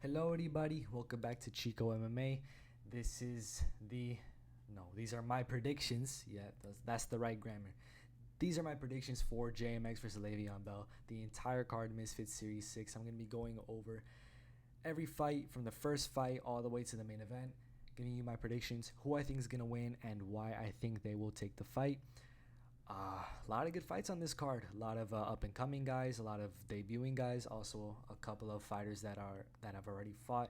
Hello, everybody. Welcome back to Chico MMA. This is these are my predictions. Yeah, that's the right grammar. These are my predictions for JMX versus Le'Veon Bell, the entire card Misfits Series 6. I'm going to be going over every fight from the first fight all the way to the main event, giving you my predictions, who I think is going to win, and why I think they will take the fight. A lot of good fights on this card. A lot of up and coming guys, a lot of debuting guys. Also, a couple of fighters that have already fought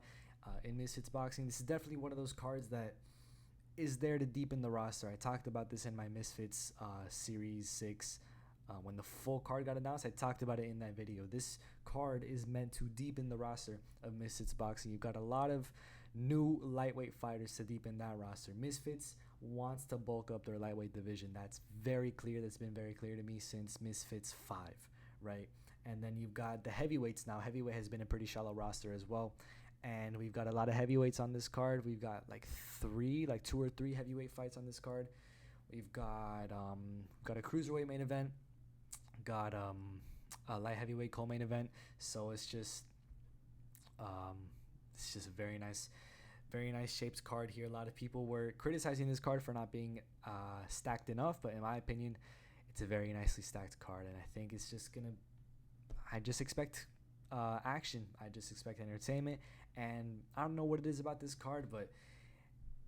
in Misfits boxing. This is definitely one of those cards that is there to deepen the roster. I talked about this in my Misfits Series 6. When the full card got announced, I talked about it in that video. This card is meant to deepen the roster of Misfits boxing. You've got a lot of new lightweight fighters to deepen that roster. Misfits wants to bulk up their lightweight division. That's very clear. That's been very clear to me since Misfits 5, right? And then you've got the heavyweights now. Heavyweight has been a pretty shallow roster as well. And we've got a lot of heavyweights on this card. We've got two or three heavyweight fights on this card. We've got a cruiserweight main event, got a light heavyweight co-main event. So it's just a very nice shaped card here. A lot of people were criticizing this card for not being stacked enough, but in my opinion, it's a very nicely stacked card, and I think it's just gonna. I just expect action. I just expect entertainment, and I don't know what it is about this card, but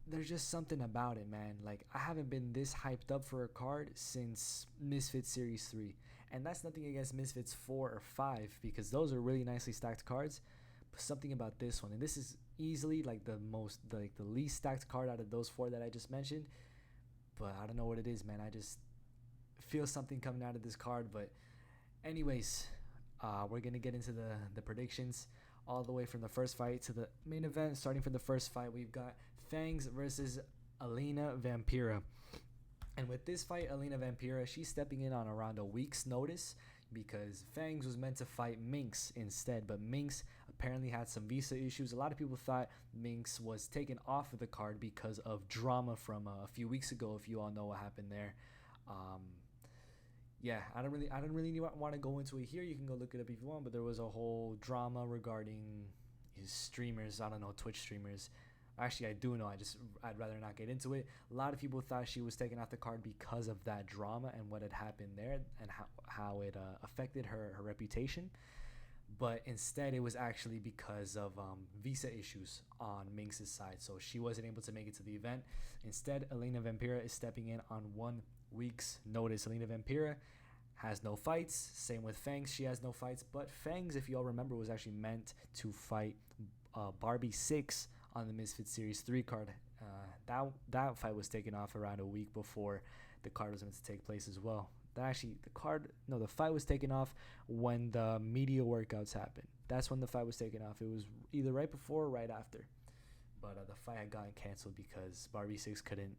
there's just something about it, man. Like, I haven't been this hyped up for a card since Misfits Series 3, and that's nothing against Misfits 4 or 5 because those are really nicely stacked cards. But something about this one, and this is easily like the least stacked card out of those four that I just mentioned, but I don't know what it is, man. I just feel something coming out of this card. But anyways, we're gonna get into the predictions all the way from the first fight to the main event. Starting from the first fight, we've got Fangs versus Alaena Vampira. And with this fight, Alaena Vampira, she's stepping in on around a week's notice because Fangs was meant to fight Minx instead, but Minx apparently had some visa issues. A lot of people thought Minx was taken off of the card because of drama from a few weeks ago, if you all know what happened there. Yeah, I don't really want to go into it here. You can go look it up if you want, but there was a whole drama regarding his streamers. I don't know, Twitch streamers. Actually, I do know. I'd rather not get into it. A lot of people thought she was taken off the card because of that drama and what had happened there and how it affected her reputation. But instead, it was actually because of visa issues on Minx's side. So she wasn't able to make it to the event. Instead, Alaena Vampira is stepping in on 1 week's notice. Alaena Vampira has no fights. Same with Fangs. She has no fights. But Fangs, if you all remember, was actually meant to fight Barbie 6 on the Misfits Series 3 card. That fight was taken off around a week before the card was meant to take place as well. The fight was taken off when the media workouts happened. That's when the fight was taken off. It was either right before or right after. But the fight had gotten canceled because Barbie 6 couldn't.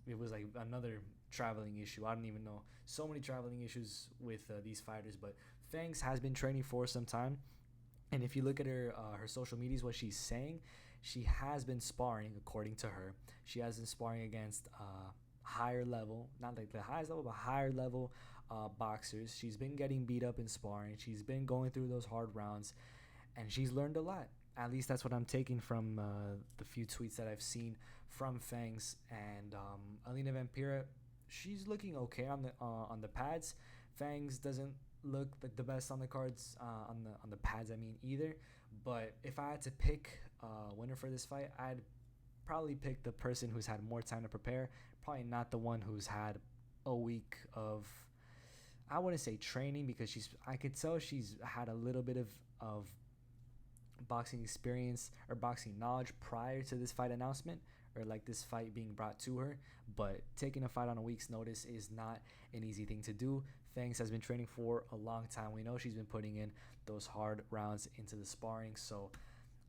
It was like another traveling issue. I don't even know. So many traveling issues with these fighters. But Fangs has been training for some time. And if you look at her social medias, what she's saying, she has been sparring, according to her. She has been sparring against higher level, not like the highest level, but higher level boxers. She's been getting beat up in sparring. She's been going through those hard rounds, and she's learned a lot. At least that's what I'm taking from the few tweets that I've seen from Fangs. And Alaena Vampira, she's looking okay on the pads. Fangs doesn't look like the best on the cards on the pads, I mean, either. But if I had to pick a winner for this fight, I'd probably pick the person who's had more time to prepare. Probably not the one who's had a week of, I wouldn't say training, because I could tell she's had a little bit of boxing experience or boxing knowledge prior to this fight announcement, or like this fight being brought to her. But taking a fight on a week's notice is not an easy thing to do. Fangs has been training for a long time. We know she's been putting in those hard rounds into the sparring. So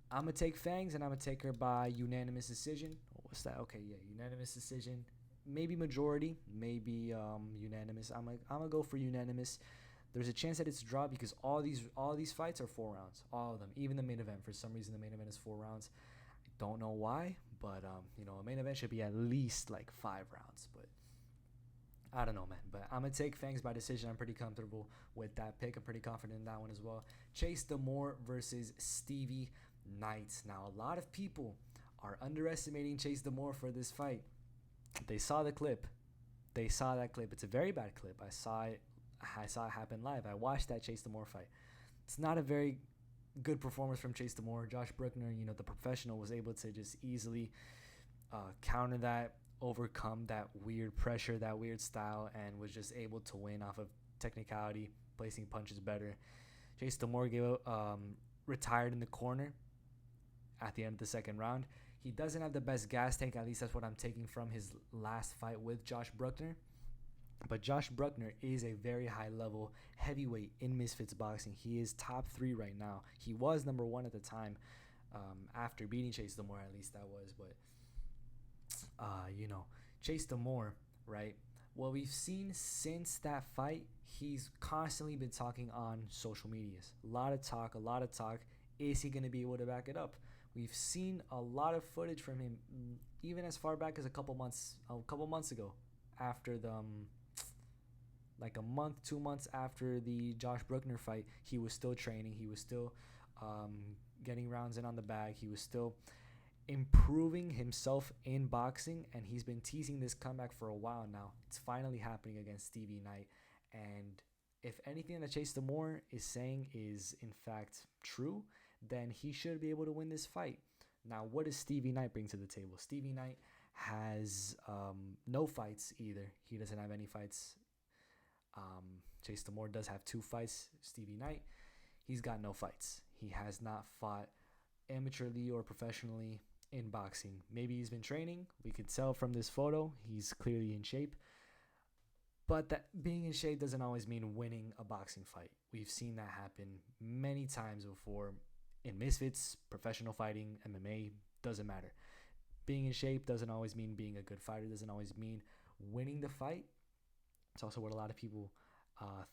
I'm going to take Fangs, and I'm going to take her by unanimous decision. What's that? Okay, yeah, unanimous decision. Maybe majority, maybe unanimous. I'm going to go for unanimous. There's a chance that it's a draw because all these fights are 4 rounds. All of them. Even the main event. For some reason, the main event is 4 rounds. I don't know why, but a main event should be at least like 5 rounds. But I don't know, man. But I'm going to take Fangs by decision. I'm pretty comfortable with that pick. I'm pretty confident in that one as well. Chase Demoor versus Stevie. night. Now, a lot of people are underestimating Chase Demoor for this fight. They saw the clip. They saw that clip. It's a very bad clip. I saw it. I saw it happen live. I watched that Chase Demoor fight. It's not a very good performance from Chase Demoor. Josh Bruckner, the professional, was able to just easily counter that, overcome that weird pressure, that weird style, and was just able to win off of technicality, placing punches better. Chase Demoor retired in the corner at the end of the second round. He doesn't have the best gas tank, at least that's what I'm taking from his last fight with Josh Bruckner. But Josh Bruckner is a very high-level heavyweight in Misfits boxing. He is top 3 right now. He was number 1 at the time, after beating Chase Demoor, at least that was. But, Chase Demoor, right? What we've seen since that fight, he's constantly been talking on social medias. A lot of talk. Is he going to be able to back it up? We've seen a lot of footage from him, even as far back as a couple months ago, after the like a month, 2 months after the Josh Bruckner fight. He was still training. He was still getting rounds in on the bag. He was still improving himself in boxing, and he's been teasing this comeback for a while now. It's finally happening against Stevie Knight, and if anything that Chase Demoor is saying is in fact true, then he should be able to win this fight. Now, what does Stevie Knight bring to the table? Stevie Knight has no fights either. He doesn't have any fights. Chase Demoor does have 2 fights. Stevie Knight, he's got no fights. He has not fought amateurly or professionally in boxing. Maybe he's been training. We could tell from this photo he's clearly in shape. But that being in shape doesn't always mean winning a boxing fight. We've seen that happen many times before in Misfits, professional fighting, MMA, doesn't matter. Being in shape doesn't always mean being a good fighter, doesn't always mean winning the fight. It's also what a lot of people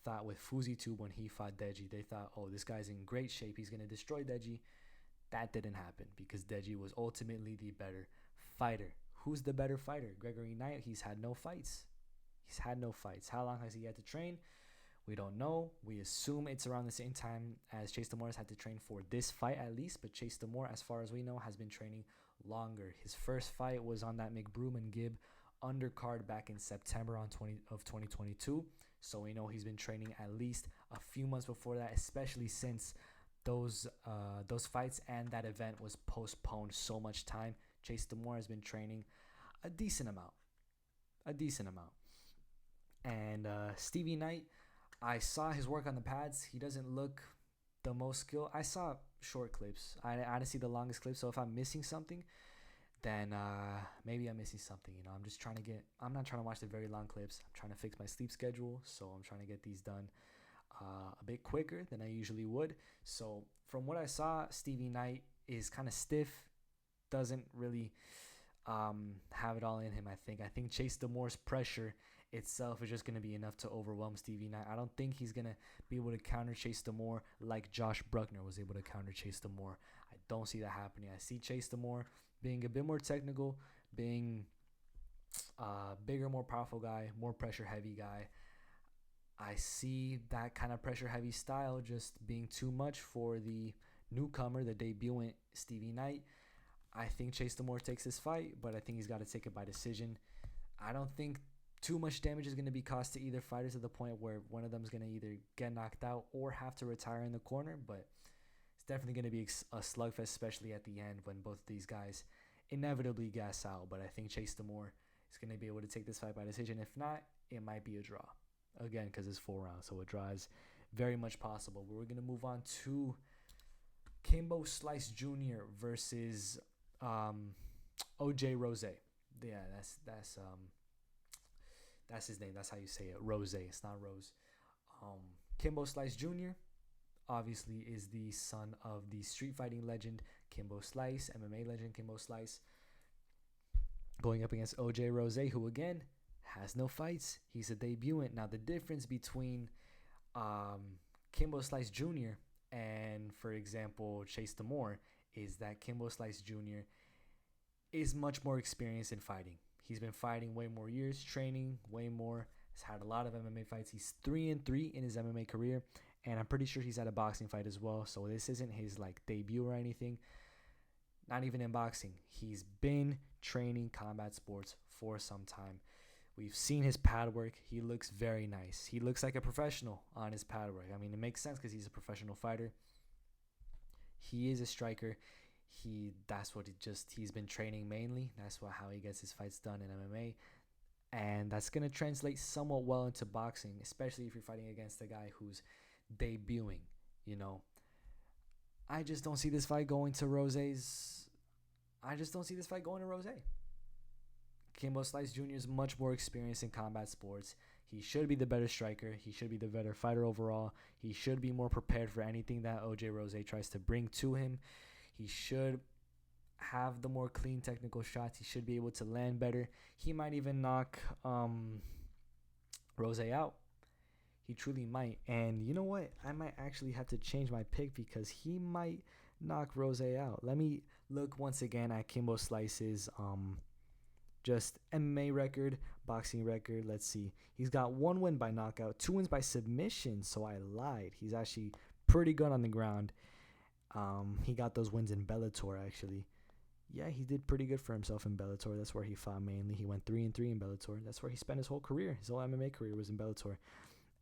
thought with FuziTube when he fought Deji. They thought, oh, this guy's in great shape. He's going to destroy Deji. That didn't happen because Deji was ultimately the better fighter. Who's the better fighter? Gregory Knight. He's had no fights. How long has he had to train? We don't know. We assume it's around the same time as Chase Demoor has had to train for this fight at least. But Chase Demoor, as far as we know, has been training longer. His first fight was on that McBroom and Gibb undercard back in September of 2022. So we know he's been training at least a few months before that, especially since those fights and that event was postponed so much time. Chase Demoor has been training a decent amount. And Stevie Knight, I saw his work on the pads. He doesn't look the most skilled. I saw short clips. I didn't see the longest clip. So if I'm missing something, then maybe I'm missing something. I'm not trying to watch the very long clips. I'm trying to fix my sleep schedule. So I'm trying to get these done a bit quicker than I usually would. So from what I saw, Stevie Knight is kind of stiff. Doesn't really have it all in him, I think. I think Chase Demoor's pressure itself is just going to be enough to overwhelm Stevie Knight. I don't think he's going to be able to counter Chase Demoor like Josh Bruckner was able to counter Chase Demoor. I don't see that happening. I see Chase Demoor being a bit more technical, being a bigger, more powerful guy, more pressure-heavy guy. I see that kind of pressure-heavy style just being too much for the newcomer, the debutant Stevie Knight. I think Chase Demoor takes this fight, but I think he's got to take it by decision. I don't think too much damage is going to be caused to either fighter to the point where one of them is going to either get knocked out or have to retire in the corner, but it's definitely going to be a slugfest, especially at the end when both of these guys inevitably gas out. But I think Chase Demoor is going to be able to take this fight by decision. If not, it might be a draw. Again, because it's 4 rounds, so a draw is very much possible. But we're going to move on to Kimbo Slice Jr. versus OJ Rose. Yeah, that's his name. That's how you say it. Rose. It's not Rose. Kimbo Slice Jr. obviously is the son of the street fighting legend Kimbo Slice, MMA legend Kimbo Slice, going up against OJ Rose, who again has no fights. He's a debutant. Now the difference between Kimbo Slice Jr. and, for example, Chase Demoor is that Kimbo Slice Jr. is much more experienced in fighting. He's been fighting way more years, training way more. He's had a lot of MMA fights. He's 3-3 in his MMA career, and I'm pretty sure he's at a boxing fight as well. So this isn't his like debut or anything. Not even in boxing. He's been training combat sports for some time. We've seen his pad work. He looks very nice. He looks like a professional on his pad work. I mean, it makes sense because he's a professional fighter. He is a striker. He's been training mainly. That's how he gets his fights done in MMA. And that's going to translate somewhat well into boxing, especially if you're fighting against a guy who's debuting, you know. I just don't see this fight going to Rose's. Kimbo Slice Jr. is much more experienced in combat sports. He should be the better striker. He should be the better fighter overall. He should be more prepared for anything that OJ Rose tries to bring to him. He should have the more clean technical shots. He should be able to land better. He might even knock Rose out. He truly might. And you know what? I might actually have to change my pick because he might knock Rose out. Let me look once again at Kimbo Slice's just MMA record, boxing record. Let's see. He's got 1 win by knockout, 2 wins by submission. So I lied. He's actually pretty good on the ground. He got those wins in Bellator, actually. Yeah, he did pretty good for himself in Bellator. That's where he fought mainly. He went 3-3 in Bellator. That's where he spent his whole career. His whole MMA career was in Bellator.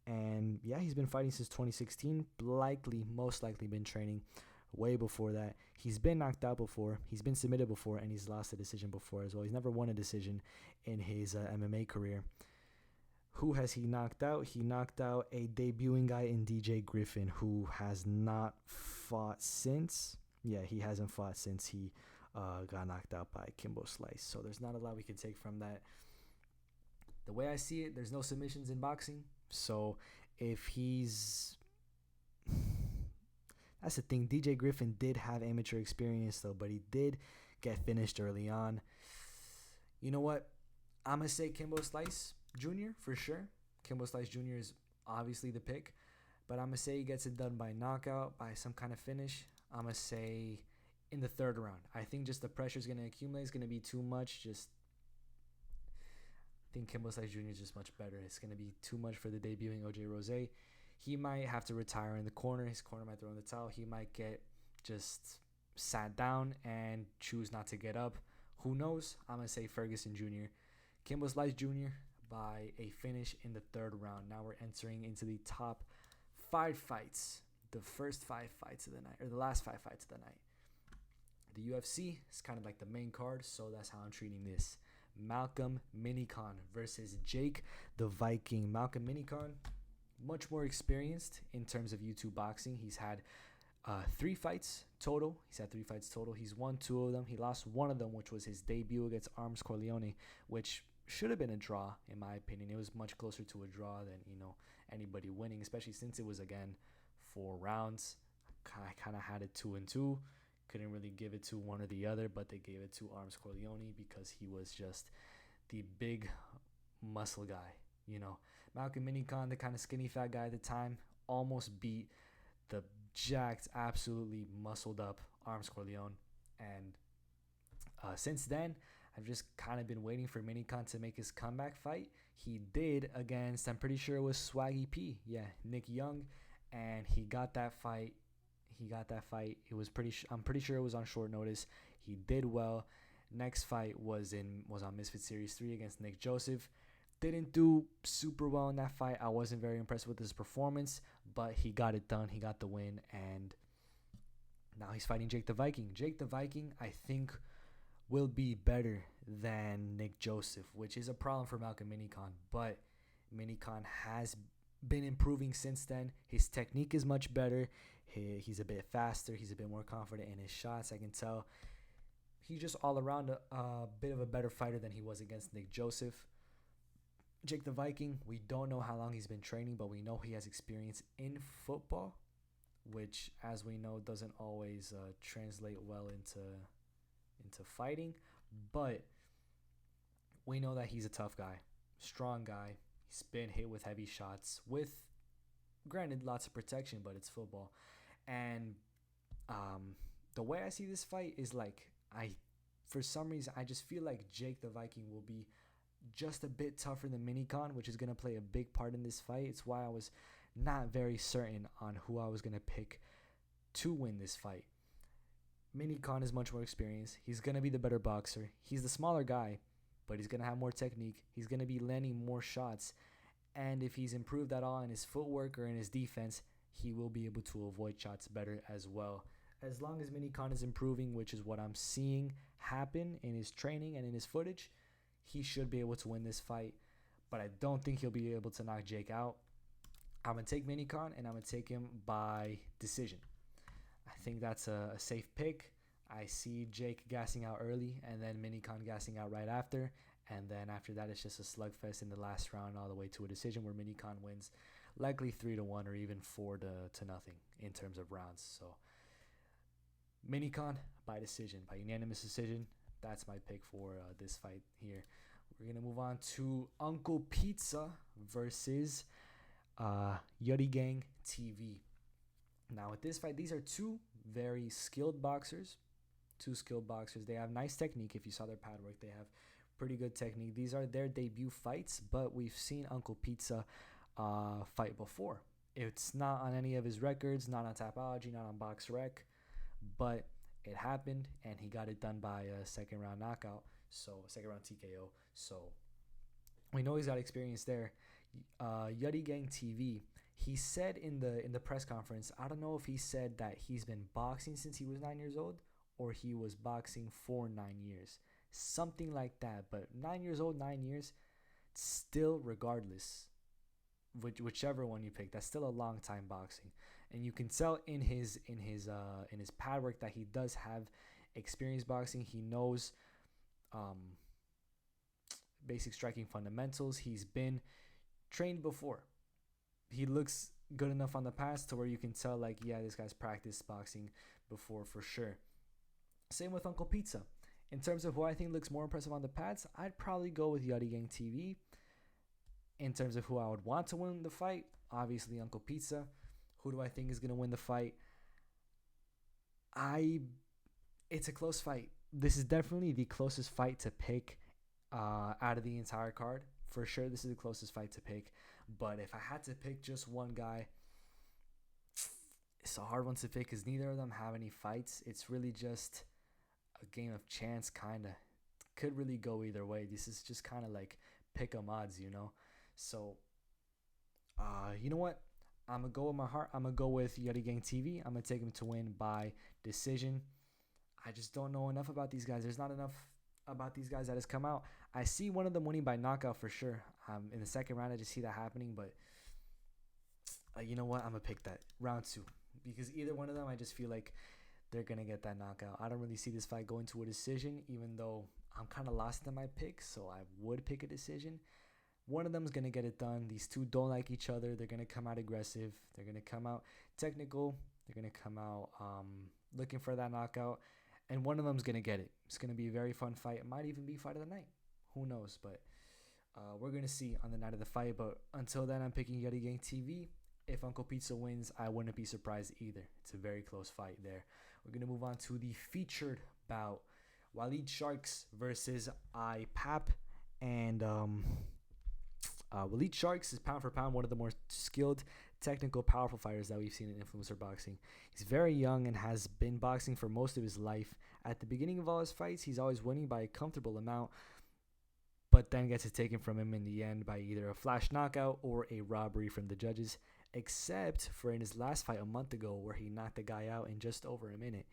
And yeah, he's been fighting since 2016. Most likely been training way before that. He's been knocked out before. He's been submitted before, and he's lost a decision before as well. He's never won a decision in his MMA career. Who has he knocked out? He knocked out a debuting guy in DJ Griffin, who has not fought since. Yeah, he hasn't fought since he got knocked out by Kimbo Slice. So there's not a lot we can take from that. The way I see it, there's no submissions in boxing. So if he's... That's the thing. DJ Griffin did have amateur experience, though, but he did get finished early on. You know what? I'm going to say Kimbo Slice Jr. for sure. Kimbo Slice Jr. is obviously the pick, but I'm going to say he gets it done by knockout, by some kind of finish. I'm going to say in the 3rd round. I think just the pressure is going to accumulate. It's going to be too much. I think Kimbo Slice Jr. is just much better. It's going to be too much for the debuting OJ Rose. He might have to retire in the corner. His corner might throw in the towel. He might get just sat down and choose not to get up. Who knows? I'm going to say Ferguson Jr. Kimbo Slice Jr. by a finish in the 3rd round. Now we're entering into the top 5 fights. The first 5 fights of the night, or the last 5 fights of the night. The UFC is kind of like the main card, so that's how I'm treating this. Malcolm Minikon versus Jake the Viking. Malcolm Minikon, much more experienced in terms of YouTube boxing. He's had 3 fights total. He's won 2 of them. He lost 1 of them, which was his debut against Arms Corleone, which should have been a draw, in my opinion. It was much closer to a draw than, anybody winning, especially since it was, again, 4 rounds. I kind of had it 2-2. Couldn't really give it to one or the other, but they gave it to Arms Corleone because he was just the big muscle guy, Malcolm Minikon, the kind of skinny fat guy at the time, almost beat the jacked, absolutely muscled up Arms Corleone. And since then, I've just kind of been waiting for Minikon to make his comeback fight. He did against, I'm pretty sure it was Swaggy P. Yeah, Nick Young. And he got that fight. It was I'm pretty sure it was on short notice. He did well. Next fight was on Misfits Series 3 against Nick Joseph. Didn't do super well in that fight. I wasn't very impressed with his performance, but he got it done. He got the win, and now he's fighting Jake the Viking. Jake the Viking, I think, will be better than Nick Joseph, which is a problem for Malcolm Minikon, but Minikon has been improving since then. His technique is much better. He's a bit faster. He's a bit more confident in his shots. I can tell he's just all around a bit of a better fighter than he was against Nick Joseph. Jake the Viking, we don't know how long he's been training, but we know he has experience in football, which, as we know, doesn't always translate well into fighting. But we know that he's a tough guy, strong guy. He's been hit with heavy shots with, granted, lots of protection, but it's football. And the way I see this fight is for some reason, I just feel like Jake the Viking will be just a bit tougher than Minikon, which is going to play a big part in this fight. It's why I was not very certain on who I was going to pick to win this fight. Minikon is much more experienced. He's going to be the better boxer. He's the smaller guy, but he's going to have more technique. He's going to be landing more shots. And if he's improved at all in his footwork or in his defense, he will be able to avoid shots better as well. As long as Minikon is improving, which is what I'm seeing happen in his training and in his footage, he should be able to win this fight. But I don't think he'll be able to knock Jake out. I'm going to take Minikon, and I'm going to take him by decision. I think that's a safe pick. I see Jake gassing out early, and then Minikon gassing out right after. And then after that, it's just a slugfest in the last round all the way to a decision where Minikon wins likely 3-1 or even 4-0 in terms of rounds. So Minikon by decision, by unanimous decision. That's my pick for this fight here. We're going to move on to Uncle Pizza versus YuddyGangTV. Now with this fight, these are two very skilled boxers. They have nice technique. If you saw their pad work, they have pretty good technique. These are their debut fights, but we've seen Uncle Pizza fight before. It's not on any of his records, not on Tapology, not on BoxRec, but it happened, and he got it done by a second round TKO. So we know he's got experience there. YuddyGangTV, he said in the press conference, I don't know if he said that he's been boxing since he was 9 years old or he was boxing for 9 years. Something like that. But 9 years old, 9 years, still regardless, whichever one you pick, that's still a long time boxing. And you can tell in his pad work that he does have experience boxing. He knows basic striking fundamentals. He's been trained before. He looks good enough on the pads to where you can tell, like, yeah, this guy's practiced boxing before for sure. Same with Uncle Pizza. In terms of who I think looks more impressive on the pads, I'd probably go with YuddyGangTV. In terms of who I would want to win the fight, obviously Uncle Pizza. Who do I think is going to win the fight? It's a close fight. This is definitely the closest fight to pick out of the entire card. For sure, this is the closest fight to pick. But if I had to pick just one guy, it's a hard one to pick because neither of them have any fights. It's really just a game of chance, kind of. Could really go either way. This is just kind of like pick 'em odds, you know? So, you know what? I'm going to go with my heart. I'm going to go with YuddyGangTV. I'm going to take him to win by decision. I just don't know enough about these guys. There's not enough about these guys that has come out. I see one of them winning by knockout for sure. In the second round, I just see that happening. But you know what? I'm going to pick that round 2. Because either one of them, I just feel like they're going to get that knockout. I don't really see this fight going to a decision, even though I'm kind of lost in my picks. So I would pick a decision. One of them is going to get it done. These two don't like each other. They're going to come out aggressive. They're going to come out technical. They're going to come out looking for that knockout. And one of them is going to get it. It's going to be a very fun fight. It might even be fight of the night. Who knows? But we're going to see on the night of the fight. But until then, I'm picking YuddyGangTV. If Uncle Pizza wins, I wouldn't be surprised either. It's a very close fight there. We're going to move on to the featured bout. Walid Sharks versus Ayye. And Walid Sharks is pound for pound one of the more skilled, technical, powerful fighters that we've seen in influencer boxing. He's very young and has been boxing for most of his life. At the beginning of all his fights, he's always winning by a comfortable amount, but then gets it taken from him in the end by either a flash knockout or a robbery from the judges, except for in his last fight a month ago where he knocked the guy out in just over a minute.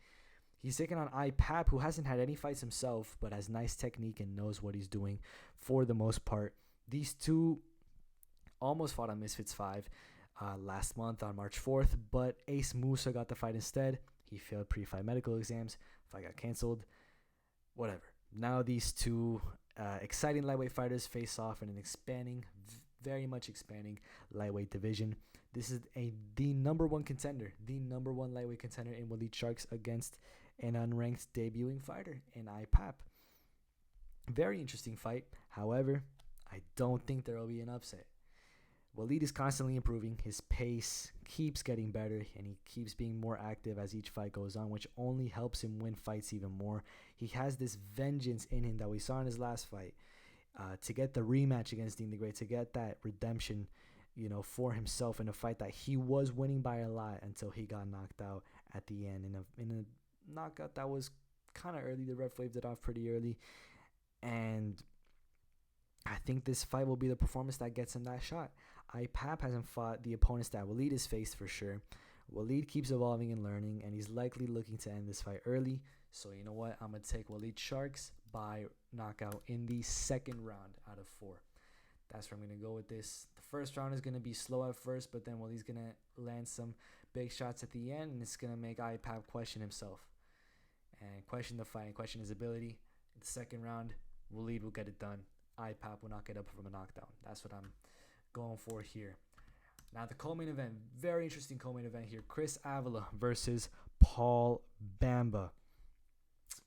He's taken on Ayye, who hasn't had any fights himself, but has nice technique and knows what he's doing for the most part. These two almost fought on Misfits 5 last month on March 4th, but Ace Musa got the fight instead. He failed pre-fight medical exams. Fight got canceled. Whatever. Now these two exciting lightweight fighters face off in an expanding, very much expanding lightweight division. This is the number one contender, the number one lightweight contender in Walid Sharks against an unranked debuting fighter in Ayye. Very interesting fight. However, I don't think there will be an upset. Walid is constantly improving. His pace keeps getting better, and he keeps being more active as each fight goes on, which only helps him win fights even more. He has this vengeance in him that we saw in his last fight. To get the rematch against Dean the Great, to get that redemption, for himself in a fight that he was winning by a lot until he got knocked out at the end in a knockout that was kind of early. The ref waved it off pretty early, and I think this fight will be the performance that gets him that shot. Ayye hasn't fought the opponents that Walid has faced for sure. Walid keeps evolving and learning, and he's likely looking to end this fight early. So you know what? I'm going to take Walid Sharks by knockout in the second round out of 4. That's where I'm going to go with this. The first round is going to be slow at first, but then Walid's going to land some big shots at the end, and it's going to make Ayye question himself and question the fight and question his ability. In the second round, Walid will get it done. Ayye will not get up from a knockdown. That's what I'm going for here. Now the co-main event, very interesting co-main event here. Chris Avila versus Paul Bamba.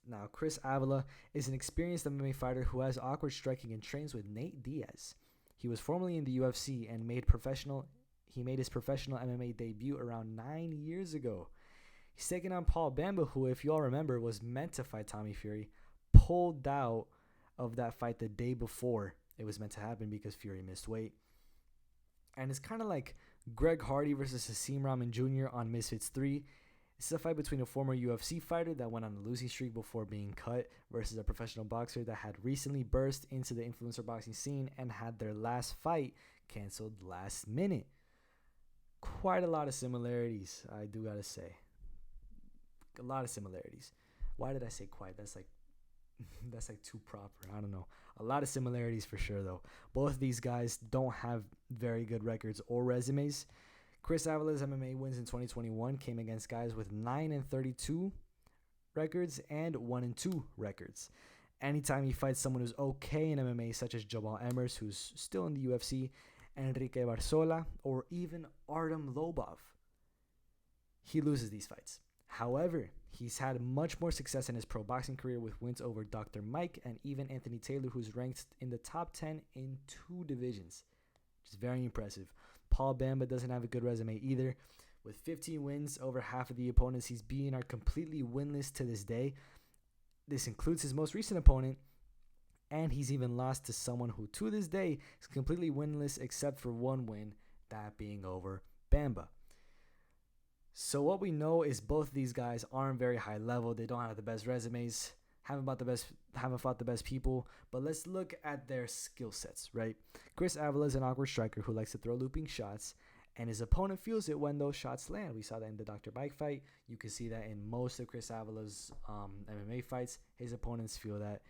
Now Chris Avila is an experienced MMA fighter who has awkward striking and trains with Nate Diaz. He was formerly in the UFC and made his professional MMA debut around 9 years ago. He's taking on Paul Bamba, who, if you all remember, was meant to fight Tommy Fury, pulled out of that fight the day before it was meant to happen because Fury missed weight. And it's kind of like Greg Hardy versus Hasim Rahman Jr. on Misfits 3. This is a fight between a former UFC fighter that went on a losing streak before being cut versus a professional boxer that had recently burst into the influencer boxing scene and had their last fight canceled last minute. Quite a lot of similarities, I do gotta say. A lot of similarities. Why did I say quite? That's like too proper. I don't know. A lot of similarities for sure, though. Both of these guys don't have very good records or resumes. Chris Avila's MMA wins in 2021 came against guys with 9-32 records and 1-2 records. Anytime he fights someone who's okay in MMA, such as Jamal Emmers, who's still in the UFC, Enrique Barzola, or even Artem Lobov, he loses these fights. However, he's had much more success in his pro boxing career with wins over Dr. Mike and even Anthony Taylor, who's ranked in the top 10 in 2 divisions, which is very impressive. Paul Bamba doesn't have a good resume either. With 15 wins, over half of the opponents he's beaten are completely winless to this day. This includes his most recent opponent, and he's even lost to someone who to this day is completely winless except for one win, that being over Bamba. So what we know is both of these guys aren't very high level. They don't have the best resumes, haven't fought the best people. But let's look at their skill sets, right? Chris Avila is an awkward striker who likes to throw looping shots, and his opponent feels it when those shots land. We saw that in the Dr. Mike fight. You can see that in most of Chris Avila's MMA fights. His opponents feel that.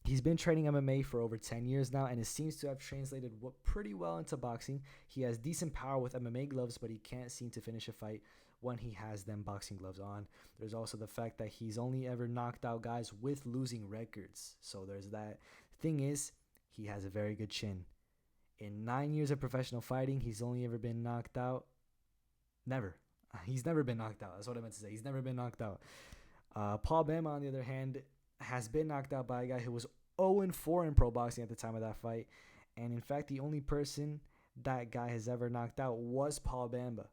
He's been training MMA for over 10 years now, and it seems to have translated pretty well into boxing. He has decent power with MMA gloves, but he can't seem to finish a fight when he has them boxing gloves on. There's also the fact that he's only ever knocked out guys with losing records. So there's that. Thing is, he has a very good chin. In 9 years of professional fighting, he's only ever been knocked out. He's never been knocked out. That's what I meant to say. He's never been knocked out. Paul Bamba, on the other hand, has been knocked out by a guy who was 0-4 in pro boxing at the time of that fight. And in fact, the only person that guy has ever knocked out was Paul Bamba.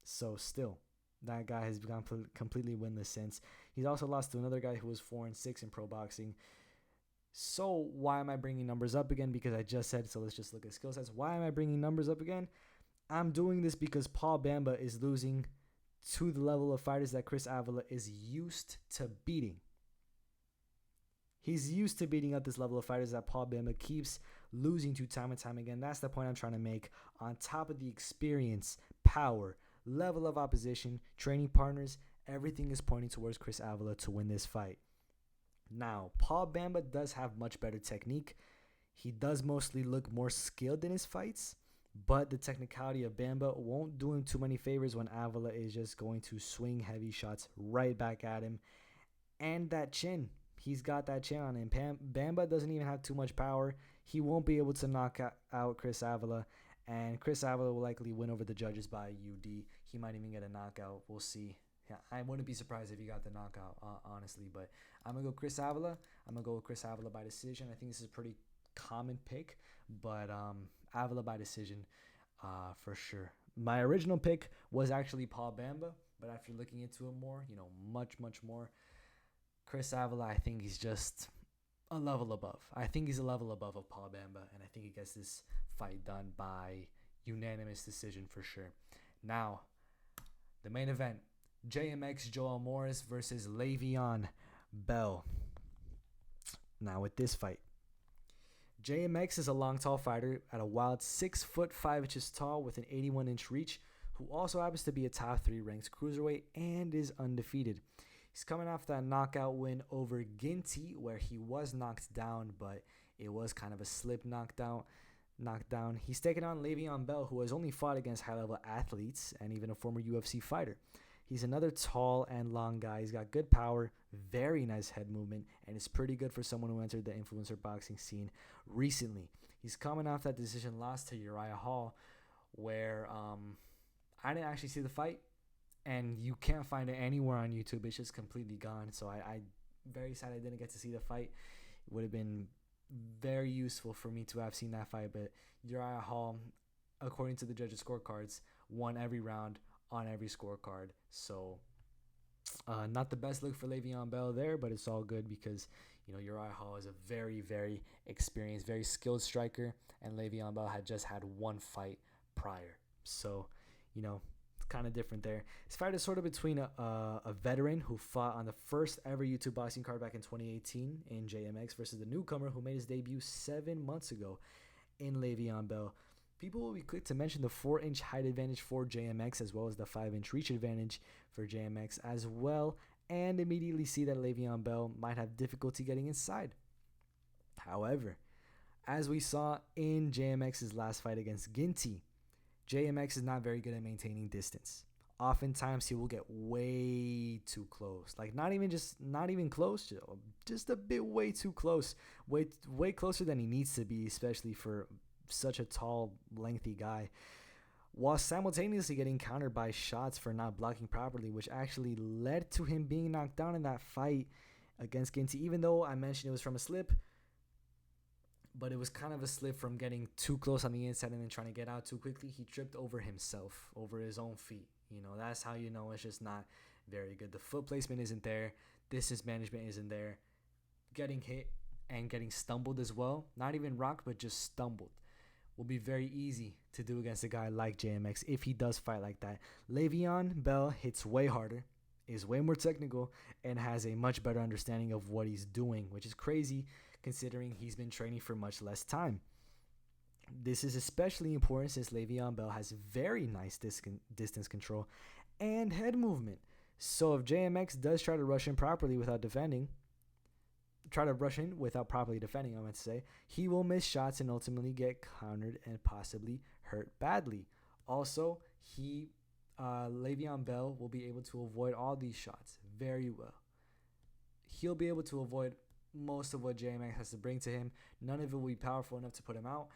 So still, that guy has become completely winless since. He's also lost to another guy who was 4-6 in pro boxing. So why am I bringing numbers up again? Because I just said, so let's just look at skill sets. Why am I bringing numbers up again? I'm doing this because Paul Bamba is losing to the level of fighters that Chris Avila is used to beating. He's used to beating up this level of fighters that Paul Bamba keeps losing to time and time again. That's the point I'm trying to make. On top of the experience, power, level of opposition, training partners, everything is pointing towards Chris Avila to win this fight. Now, Paul Bamba does have much better technique. He does mostly look more skilled in his fights, but the technicality of Bamba won't do him too many favors when Avila is just going to swing heavy shots right back at him. And that chin. He's got that chin on him. Bamba doesn't even have too much power. He won't be able to knock out Chris Avila. And Chris Avila will likely win over the judges by UD. He might even get a knockout. We'll see. Yeah, I wouldn't be surprised if he got the knockout, honestly. But I'm going to go Chris Avila. I'm going to go with Chris Avila by decision. I think this is a pretty common pick. But Avila by decision for sure. My original pick was actually Paul Bamba. But after looking into it more, much, much more, Chris Avila, I think he's just a level above. I think he's a level above of Paul Bamba, and I think he gets this fight done by unanimous decision for sure. Now, the main event, JMX Joel Morris versus Le'Veon Bell. Now with this fight, JMX is a long, tall fighter at a wild 6'5" tall with an 81-inch reach, who also happens to be a top 3 ranked cruiserweight and is undefeated. He's coming off that knockout win over Ginty, where he was knocked down, but it was kind of a slip knockdown. He's taking on Le'Veon Bell, who has only fought against high-level athletes and even a former UFC fighter. He's another tall and long guy. He's got good power, very nice head movement, and is pretty good for someone who entered the influencer boxing scene recently. He's coming off that decision loss to Uriah Hall, where I didn't actually see the fight, and you can't find it anywhere on YouTube. It's just completely gone. So I very sad I didn't get to see the fight. It would have been very useful for me to have seen that fight, but Uriah Hall, according to the judges' scorecards, won every round on every scorecard. So not the best look for Le'Veon Bell there, but it's all good because, you know, Uriah Hall is a very, very experienced, very skilled striker, and Le'Veon Bell had just had one fight prior. So, you know, it's kind of different there. This fight is sort of between a veteran who fought on the first ever YouTube boxing card back in 2018 in JMX versus the newcomer who made his debut 7 months ago in Le'Veon Bell. People will be quick to mention the 4-inch height advantage for JMX as well as the 5-inch reach advantage for JMX as well, and immediately see that Le'Veon Bell might have difficulty getting inside. However, as we saw in JMX's last fight against Ginty, JMX is not very good at maintaining distance. Oftentimes he will get way too close, like not even close, just a bit way too close, way closer than he needs to be, especially for such a tall, lengthy guy, while simultaneously getting countered by shots for not blocking properly, which actually led to him being knocked down in that fight against Ginty. Even though I mentioned it was from a slip, but it was kind of a slip from getting too close on the inside and then trying to get out too quickly. He tripped over himself, over his own feet. You know, that's how you know it's just not very good. The foot placement isn't there. Distance management isn't there. Getting hit and getting stumbled as well. Not even rocked, but just stumbled. Will be very easy to do against a guy like JMX if he does fight like that. Le'Veon Bell hits way harder, is way more technical, and has a much better understanding of what he's doing, which is crazy considering he's been training for much less time. This is especially important since Le'Veon Bell has very nice distance control and head movement. So if JMX does try to rush in properly without defending, properly defending, I meant to say, he will miss shots and ultimately get countered and possibly hurt badly. Also, Le'Veon Bell will be able to avoid all these shots very well. He'll be able to avoid most of what JMX has to bring to him. None of it will be powerful enough to put him out.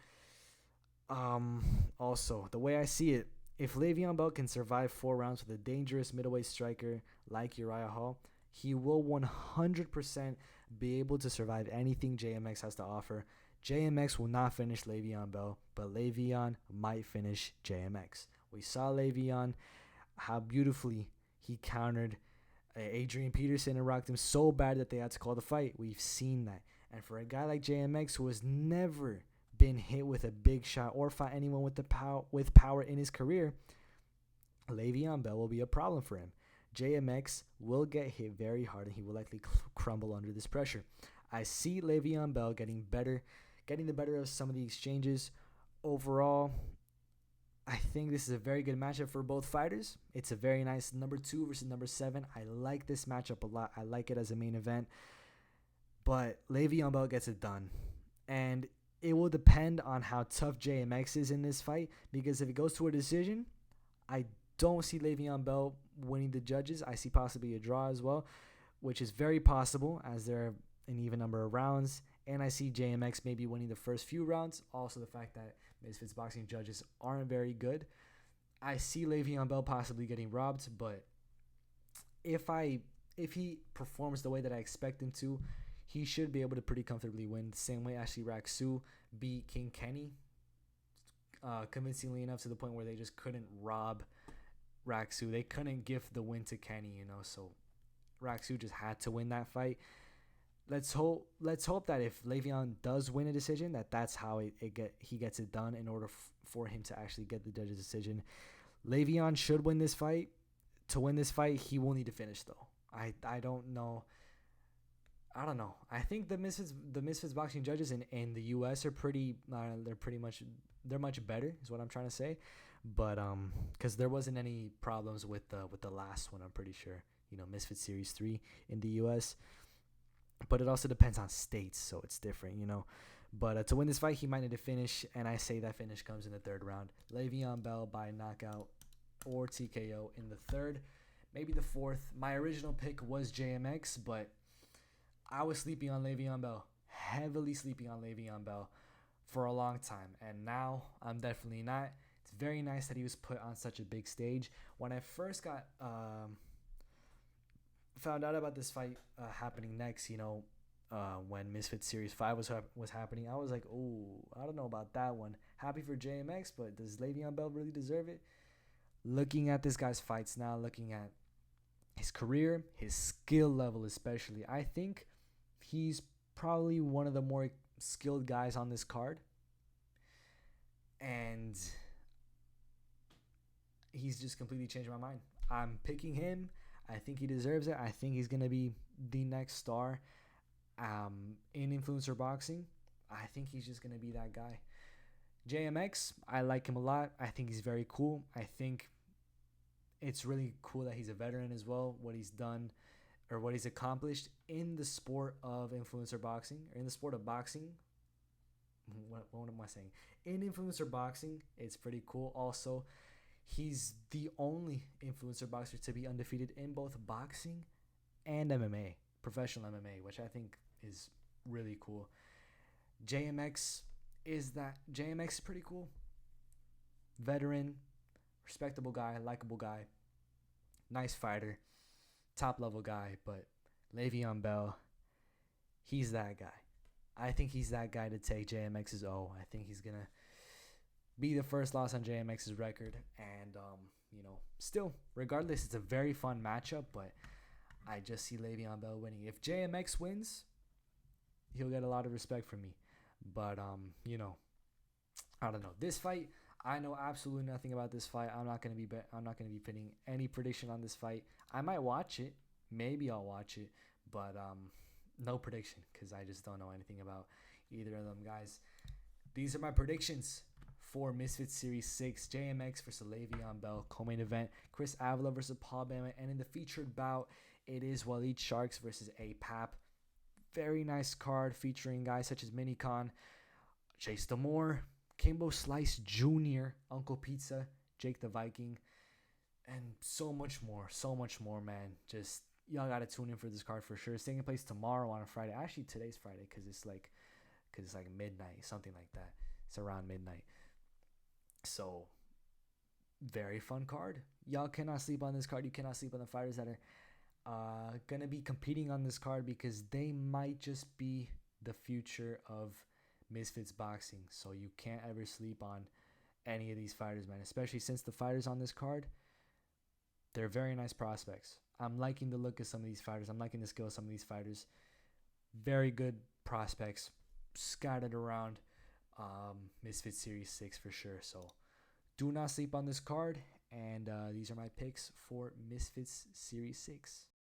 Also, the way I see it, if Le'Veon Bell can survive 4 rounds with a dangerous middleweight striker like Uriah Hall, he will 100% be able to survive anything JMX has to offer. JMX will not finish Le'Veon Bell, but Le'Veon might finish JMX. We saw Le'Veon, how beautifully he countered Adrian Peterson and rocked him so bad that they had to call the fight. We've seen that. And for a guy like JMX who has never been hit with a big shot or fought anyone with power in his career, Le'Veon Bell will be a problem for him. JMX will get hit very hard and he will likely crumble under this pressure. I see Le'Veon Bell getting the better of some of the exchanges. Overall, I think this is a very good matchup for both fighters. It's a very nice number 2 versus number 7. I like this matchup a lot. I like it as a main event. But Le'Veon Bell gets it done. And it will depend on how tough JMX is in this fight, because if it goes to a decision, I don't see Le'Veon Bell winning the judges. I see possibly a draw as well, which is very possible as there are an even number of rounds. And I see JMX maybe winning the first few rounds. Also, the fact that Misfits boxing judges aren't very good. I see Le'Veon Bell possibly getting robbed, but if he performs the way that I expect him to, he should be able to pretty comfortably win. The same way Ashley Raksu beat King Kenny convincingly enough to the point where they just couldn't rob Raksu. They couldn't give the win to Kenny, so Raksu just had to win that fight. let's hope that if Le'Veon does win a decision, that's how he gets it done in order for him to actually get the judge's decision. Le'Veon should win this fight. To win this fight, he will need to finish though. I don't know. I don't know. I think the Misfits boxing judges in the U.S. are they're much better is what I'm trying to say, but because there wasn't any problems with the last one, I'm pretty sure, Misfits Series 3 in the U.S. But it also depends on states, so it's different. But to win this fight, he might need to finish, and I say that finish comes in the third round. Le'Veon Bell by knockout or TKO in the third, maybe the fourth. My original pick was JMX, but I was sleeping on Le'Veon Bell, heavily sleeping on Le'Veon Bell for a long time, and now I'm definitely not. It's very nice that he was put on such a big stage. When I first got found out about this fight happening next, when Misfits Series 5 was happening, I was like, oh, I don't know about that one. Happy for JMX, but does Le'Veon Bell really deserve it? Looking at this guy's fights now, looking at his career, his skill level especially, I think he's probably one of the more skilled guys on this card. And he's just completely changed my mind. I'm picking him. I think he deserves it. I think he's going to be the next star in influencer boxing. I think he's just going to be that guy. JMX, I like him a lot. I think he's very cool. I think it's really cool that he's a veteran as well, what he's done or what he's accomplished in the sport of influencer boxing, or in the sport of boxing. What am I saying? In influencer boxing, it's pretty cool. Also, he's the only influencer boxer to be undefeated in both boxing and MMA, professional MMA, which I think is really cool. JMX is pretty cool. Veteran, respectable guy, likable guy, nice fighter, top level guy, but Le'Veon Bell, he's that guy. I think he's that guy to take JMX's O. I think he's going to be the first loss on JMX's record. And, still, regardless, it's a very fun matchup, but I just see Le'Veon Bell winning. If JMX wins, he'll get a lot of respect from me. But, I don't know. This fight, I know absolutely nothing about this fight. I'm not gonna be putting any prediction on this fight. I might watch it. Maybe I'll watch it, but no prediction because I just don't know anything about either of them guys. These are my predictions for Misfits Series 6, JMX versus Le'Veon Bell, co-main event, Chris Avila versus Paul Bamba, and in the featured bout, it is Walid Sharks versus APAP. Very nice card featuring guys such as Minikon, Chase Demoor, Kimbo Slice Jr., Uncle Pizza, Jake the Viking, and so much more, man. Just, y'all gotta tune in for this card for sure. It's taking place tomorrow on a Friday. Actually, today's Friday because it's like midnight, something like that. It's around midnight. So, very fun card. Y'all cannot sleep on this card. You cannot sleep on the fighters that are gonna be competing on this card because they might just be the future of Misfits boxing. So you can't ever sleep on any of these fighters, man. Especially since the fighters on this card, they're very nice prospects. I'm liking the look of some of these fighters. I'm liking the skill of some of these fighters. Very good prospects scattered around Misfits Series 6 for sure. So do not sleep on this card. And these are my picks for Misfits Series 6.